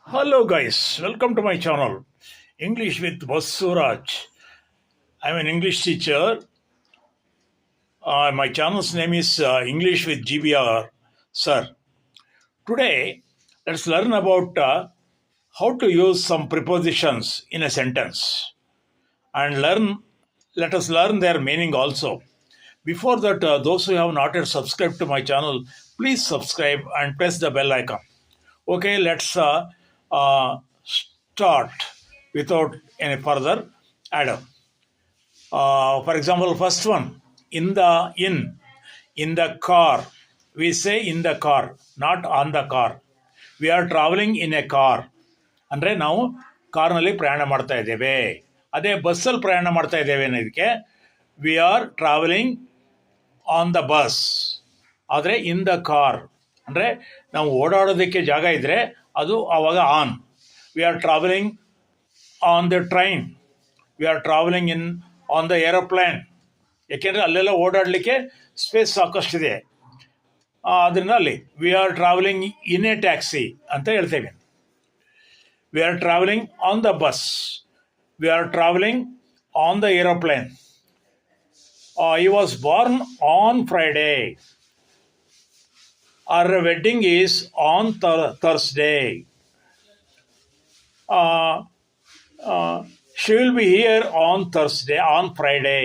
Hello, guys. Welcome to my channel, English with Vasuraj. I'm an English teacher. My channel's name is English with GBR. Sir, today let's learn about how to use some prepositions in a sentence and let us learn their meaning also. Before that, those who have not yet subscribed to my channel, please subscribe and press the bell icon. Okay, let's start without any further ado. For example, first one, in the car. We say in the car, not on the car. We are traveling in a car. ಅಂದರೆ ನಾವು ಕಾರ್ನಲ್ಲಿ ಪ್ರಯಾಣ ಮಾಡ್ತಾ ಇದ್ದೇವೆ. ಅದೇ ಬಸ್ಸಲ್ಲಿ ಪ್ರಯಾಣ ಮಾಡ್ತಾ ಇದ್ದೇವೆ ಅನ್ನೋದಕ್ಕೆ we are travelling on the bus. ಆದರೆ ಇನ್ ದ ಕಾರ್ ಅಂದರೆ ನಾವು ಓಡಾಡೋದಕ್ಕೆ ಜಾಗ ಇದ್ದರೆ ಅದು ಆವಾಗ on. We are travelling on the train. We are travelling on the aeroplane. ಏಕೆಂದರೆ ಅಲ್ಲೆಲ್ಲ ಓಡಾಡಲಿಕ್ಕೆ ಸ್ಪೇಸ್ ಸಾಕಷ್ಟಿದೆ. ಅದರಿಂದ ಅಲ್ಲಿ we are travelling in a taxi ಅಂತ ಹೇಳ್ತೇವೆ. We are travelling on the bus. We are travelling on the aeroplane. He was born on Friday. Our wedding is on Thursday. She will be here on Thursday, on Friday.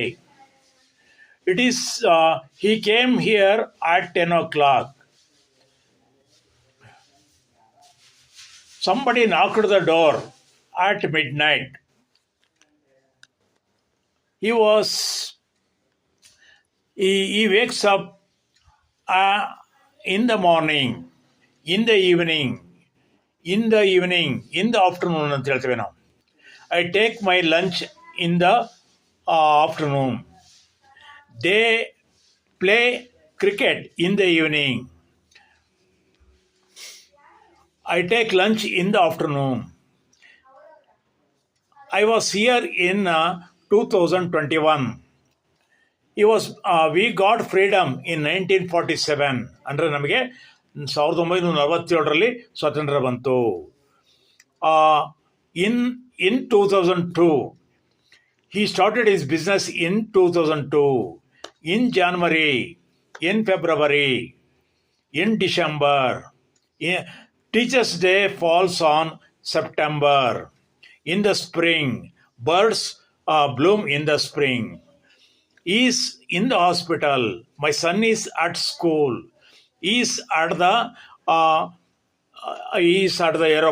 He came here at 10 o'clock. Somebody knocked the door at midnight. He wakes up in the morning, in the evening, in the afternoon ಅಂತ ಹೇಳ್ತೇವೆ ನಾವು. I take my lunch in the afternoon. They play cricket in the evening. I take lunch in the afternoon. I was here in 2021. We got freedom in 1947. ಅಂದರೆ ನಮಗೆ 1947ರಲ್ಲಿ ಸ್ವಾತಂತ್ರ್ಯ ಬಂತು. In 2002, he started his business in 2002. In January, in February, in December. Teachers' Day falls on September. In the spring, birds bloom in the spring. He is in the hospital. My son is at school. He is at the aeroplane.